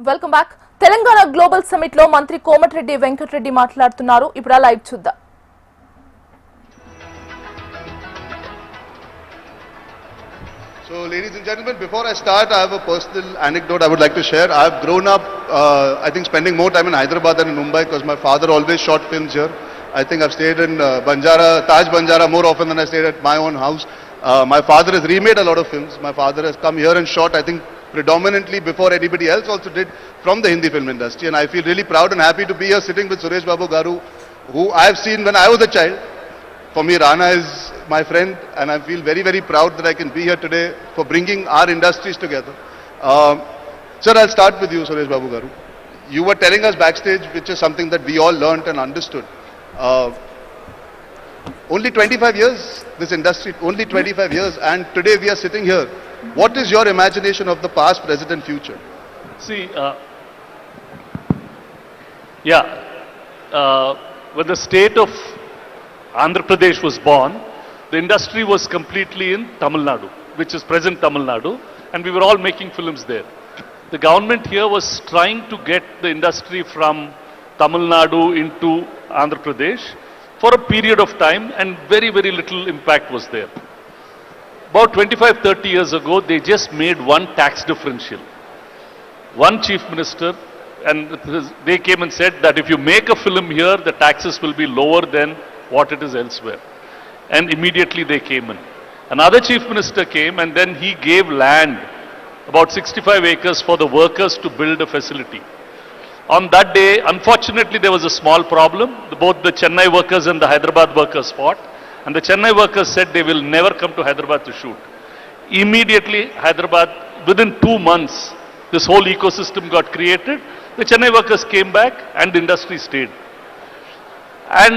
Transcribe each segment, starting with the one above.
Welcome back. Telangana global summit లో మంత్రి కోమటిరెడ్డి వెంకటరెడ్డి మాట్లాడుతున్నారు. ఇప్పుడు లైవ్ చూద్దాం. So, ladies and gentlemen, before I start, I have a personal anecdote I would like to share. I have grown up, I think, spending more time in Hyderabad than in Mumbai because my father always shot films here. I think I've stayed in Taj Banjara more often than I stayed at my own house. My father has remade a lot of films. My father has come here and shot, I think, predominantly before anybody else also did from the Hindi film industry. And I feel really proud and happy to be here sitting with Suresh Babu Garu, who I have seen when I was a child. For me, Rana is my friend, and I feel very, very proud that I can be here today for bringing our industries together. Sir, I'll start with you, Suresh Babu Garu. You were telling us backstage, which is something that we all learnt and understood. Only 25 years, this industry, only 25 years, and today we are sitting here. What is your imagination of the past, present, and future? See, when the state of Andhra Pradesh was born, the industry was completely in Tamil Nadu, which is present Tamil Nadu, and we were all making films there. The government here was trying to get the industry from Tamil Nadu into Andhra Pradesh for a period of time, and very, very little impact was there. About 25-30 years ago, they just made one tax differential. One chief minister, and they came and said that if you make a film here, the taxes will be lower than what it is elsewhere. And immediately they came in. Another chief minister came, and then he gave land, about 65 acres, for the workers to build a facility. On that day, unfortunately, there was a small problem. Both the Chennai workers and the Hyderabad workers fought. And the Chennai workers said they will never come to Hyderabad to shoot. Immediately, Hyderabad, within 2 months, this whole ecosystem got created. The Chennai workers came back and the industry stayed. And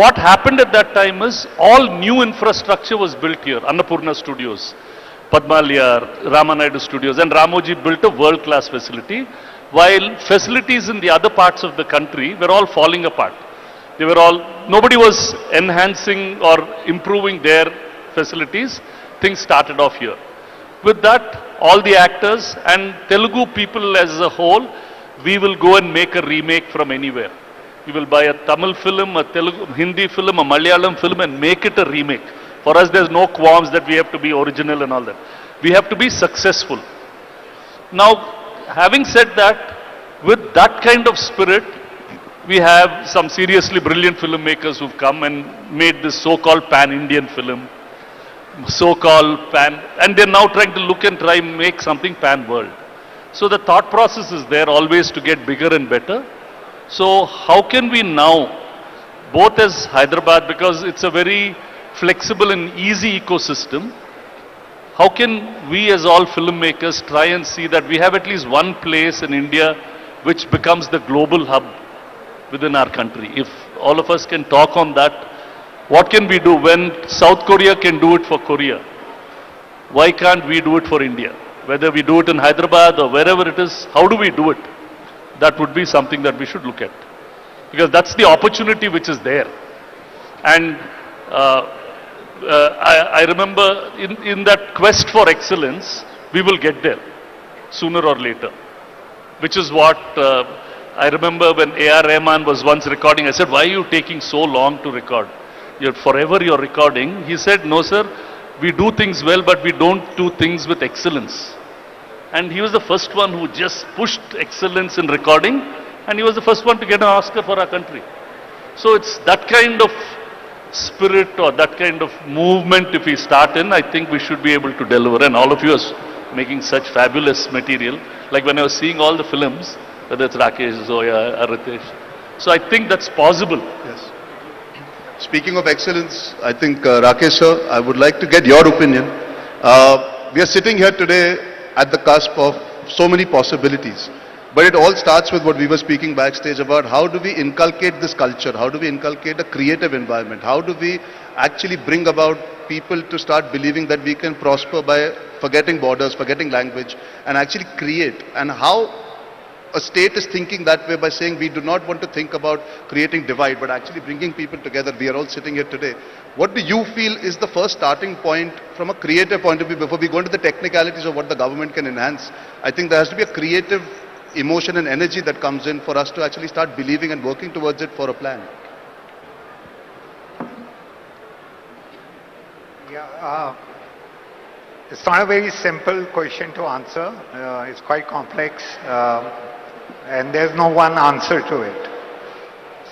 what happened at that time is all new infrastructure was built here. Annapurna Studios, Padmalya, Ramanaidu Studios, and Ramoji built a world-class facility, while facilities in the other parts of the country were all falling apart. They were all, nobody was enhancing or improving their facilities. Things started off here. With that, all the actors and Telugu people as a whole, we will go and make a remake from anywhere. We will buy a Tamil film, a Telugu, Hindi film, a Malayalam film, and make it a remake. For us, there's no qualms that we have to be original and all that. We have to be successful. Now, having said that, with that kind of spirit, we have some seriously brilliant filmmakers who've come and made this so-called pan-Indian film, so-called pan, and they're now trying to look and try and make something pan-world. So the thought process is there always to get bigger and better. So how can we now, both as Hyderabad, because it's a very flexible and easy ecosystem, how can we as all filmmakers try and see that we have at least one place in India which becomes the global hub within our country? If all of us can talk on that, what can we do when South Korea can do it for Korea? Why can't we do it for India? Whether we do it in Hyderabad or wherever it is, how do we do it? That would be something that we should look at. Because that's the opportunity which is there. And I remember in that quest for excellence, we will get there sooner or later. Which is what I remember when A.R. Rahman was once recording. I said, why are you taking so long to record? You're recording. He said, no sir, we do things well, but we don't do things with excellence. And he was the first one who just pushed excellence in recording, and he was the first one to get an Oscar for our country. So it's that kind of spirit or that kind of movement if we start in, I think we should be able to deliver. And all of you are making such fabulous material. Like when I was seeing all the films, whether it's Rakesh, Zoya, or Ritesh. So I think that's possible. Yes. Speaking of excellence, I think Rakesh sir, I would like to get your opinion. We are sitting here today at the cusp of so many possibilities. But it all starts with what we were speaking backstage about. How do we inculcate this culture? How do we inculcate a creative environment? How do we actually bring about people to start believing that we can prosper by forgetting borders, forgetting language, and actually create? And how a state is thinking that way by saying we do not want to think about creating divide, but actually bringing people together. We are all sitting here today. What do you feel is the first starting point from a creative point of view before we go into the technicalities of what the government can enhance? I think there has to be a creative emotion and energy that comes in for us to actually start believing and working towards it for a plan? Yeah, it's not a very simple question to answer. It's quite complex, and there's no one answer to it.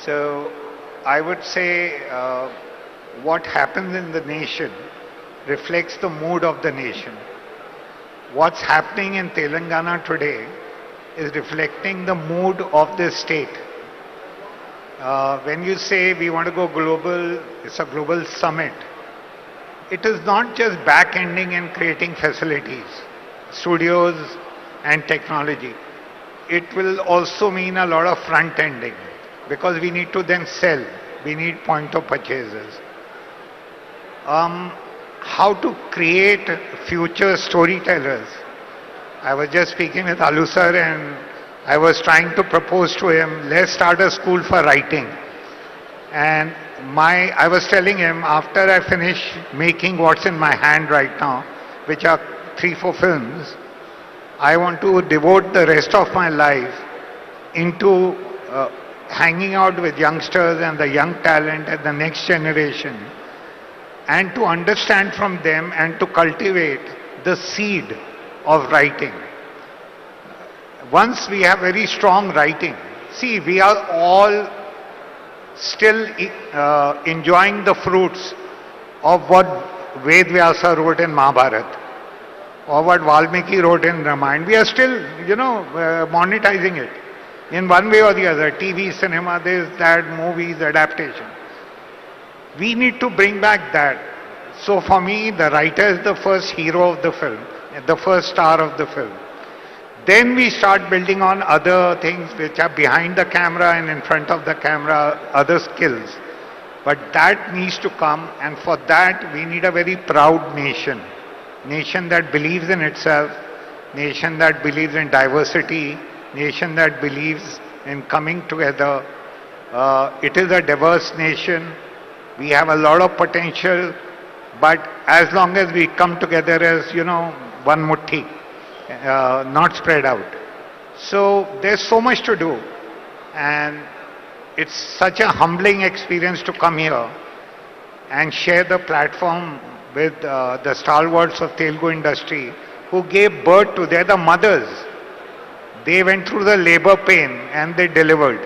So I would say what happens in the nation reflects the mood of the nation. What's happening in Telangana today is reflecting the mood of the state. When you say we want to go global, it's a global summit. It is not just back-ending and creating facilities, studios and technology. It will also mean a lot of front-ending because we need to then sell. We need point of purchases. How to create future storytellers. I was just speaking with Alu sir and I was trying to propose to him, let's start a school for writing. And I was telling him, after I finish making what's in my hand right now, which are 3-4 films, I want to devote the rest of my life into hanging out with youngsters and the young talent and the next generation, and to understand from them and to cultivate the seed of writing. Once we have very strong writing, see, we are all still enjoying the fruits of what Ved Vyasa wrote in Mahabharata or what Valmiki wrote in Ramayana. We are still, monetizing it in one way or the other. TV, cinema, this, that, movies, adaptation. We need to bring back that. So for me, the writer is the first hero of the film, the first star of the film. Then we start building on other things which are behind the camera and in front of the camera, other skills. But that needs to come, and for that we need a very proud nation. Nation that believes in itself, nation that believes in diversity, nation that believes in coming together. It is a diverse nation. We have a lot of potential, but as long as we come together as, one mutti, not spread out. So there's so much to do, and it's such a humbling experience to come here and share the platform with the stalwarts of Telugu industry who gave birth to, they're the mothers. They went through the labor pain and they delivered.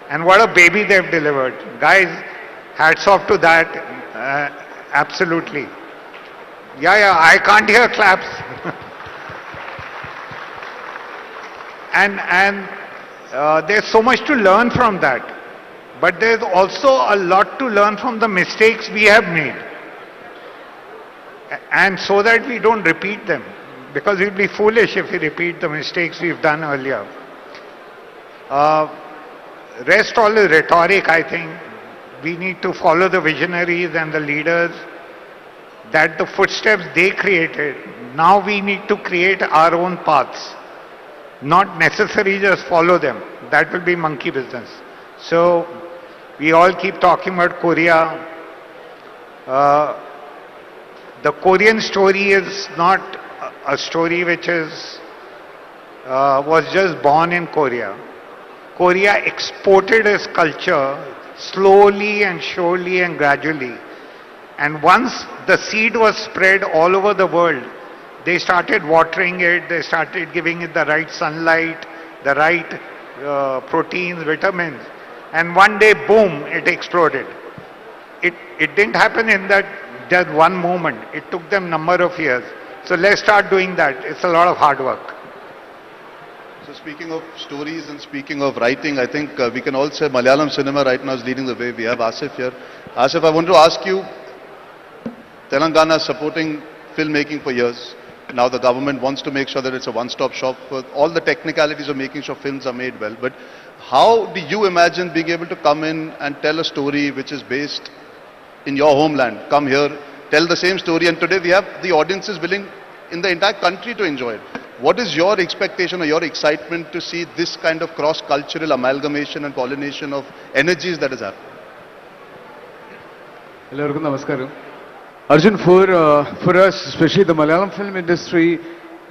And what a baby they've delivered. Guys, hats off to that, absolutely. Yeah, I can't hear claps. And there's so much to learn from that. But there's also a lot to learn from the mistakes we have made. And so that we don't repeat them. Because we'll be foolish if we repeat the mistakes we've done earlier. Rest all is rhetoric, I think. We need to follow the visionaries and the leaders, that the footsteps they created, now we need to create our own paths. Not necessarily just follow them. That will be monkey business. So, we all keep talking about Korea. The Korean story is not a story which was just born in Korea. Korea exported its culture slowly and surely and gradually. And once the seed was spread all over the world, they started watering it, they started giving it the right sunlight, the right proteins, vitamins. And one day, boom, it exploded. It didn't happen in that just one moment. It took them number of years. So let's start doing that. It's a lot of hard work. So speaking of stories and speaking of writing, I think we can all say Malayalam cinema right now is leading the way. We have Asif here. Asif, I want to ask you, Telangana is supporting filmmaking for years. Now the government wants to make sure that it's a one-stop shop for all the technicalities of making sure films are made well. But how do you imagine being able to come in and tell a story which is based in your homeland? Come here, tell the same story, and today we have the audiences willing in the entire country to enjoy it. What is your expectation or your excitement to see this kind of cross-cultural amalgamation and pollination of energies that is happening? Hello, Namaskaram. Arjun, for us, especially the Malayalam film industry,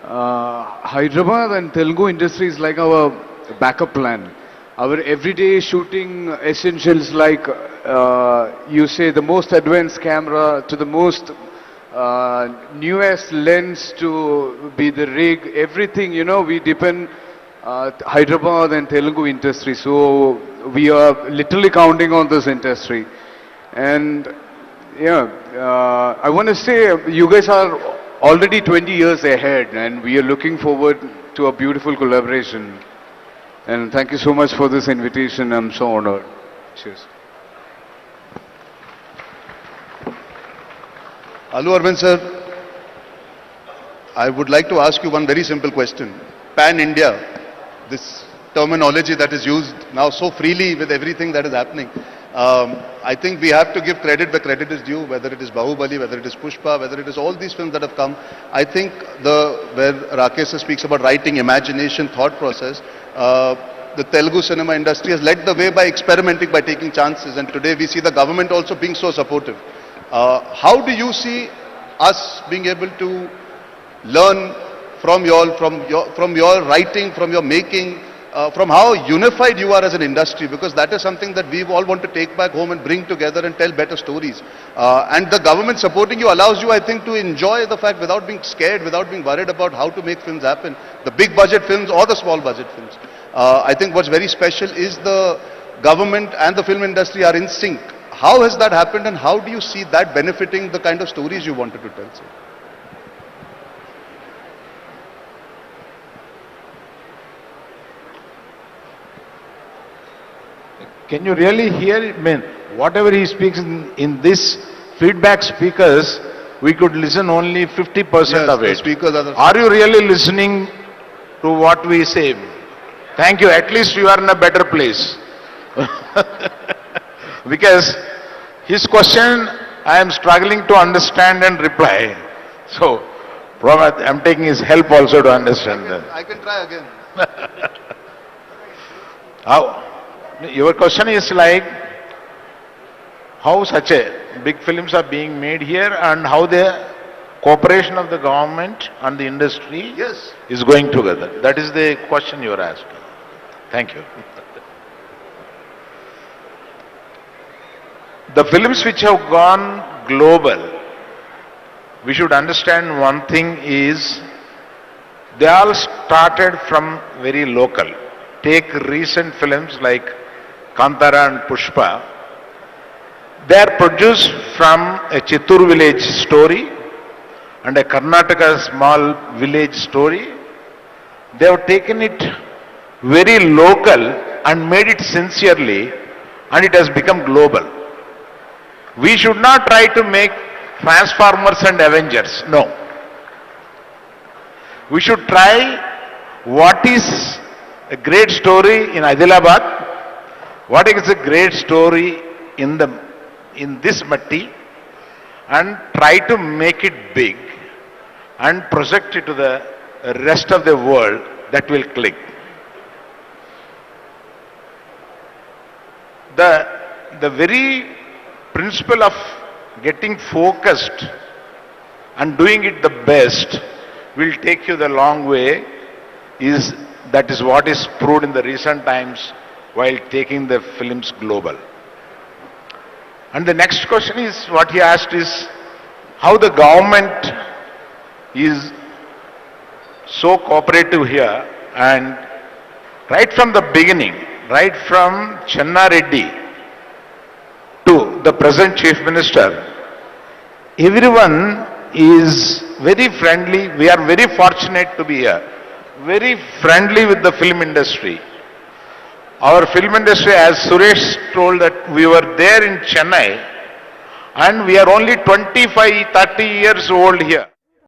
Hyderabad and Telugu industry is like our backup plan. Our everyday shooting essentials like you say the most advanced camera to the most newest lens to be the rig, everything, you know, we depend Hyderabad and Telugu industry. So we are literally counting on this industry. And yeah, I want to say you guys are already 20 years ahead and we are looking forward to a beautiful collaboration. And thank you so much for this invitation. I'm so honored. Cheers. Alu Arvind sir, I would like to ask you one very simple question. Pan-India, this terminology that is used now so freely with everything that is happening. I think we have to give credit where credit is due, whether it is Bahubali, whether it is Pushpa, whether it is all these films that have come. I think where Rakesh speaks about writing, imagination, thought process, the Telugu cinema industry has led the way by experimenting, by taking chances, and today we see the government also being so supportive. How do you see us being able to learn from your writing, from your making, from how unified you are as an industry, because that is something that we all want to take back home and bring together and tell better stories. And the government supporting you allows you, I think, to enjoy the fact without being scared, without being worried about how to make films happen, the big budget films or the small budget films. I think what's very special is the government and the film industry are in sync. How has that happened and how do you see that benefiting the kind of stories you wanted to tell, sir? Can you really hear it? I mean, whatever he speaks in this feedback speakers, we could listen only 50% of the it. speakers are Are you really listening to what we say? Thank you. At least you are in a better place. Because his question, I am struggling to understand and reply. So, I'm taking his help also to understand that. I can try again. How? Your question is like, how such a big films are being made here and how the cooperation of the government and the industry Yes. is going together. That is the question you are asking. Thank you. The films which have gone global, we should understand one thing is, they all started from very local. Take recent films like Kantara and Pushpa. They are produced from a Chittur village story and a Karnataka small village story. They have taken it very local and made it sincerely, and it has become global. We should not try to make Transformers and Avengers. No. We should try what is a great story in Hyderabad, what is a great story in this matti, and try to make it big and project it to the rest of the world. That will click. The very principle of getting focused and doing it the best will take you the long way. That is what is proved in the recent times while taking the films global. And the next question is, what he asked is, how the government is so cooperative here, and right from the beginning, right from Channa Reddy to the present Chief Minister, everyone is very friendly. We are very fortunate to be here. Very friendly with the film industry. Our film industry, as Suresh told, that we were there in Chennai and we are only 25, 30 years old here.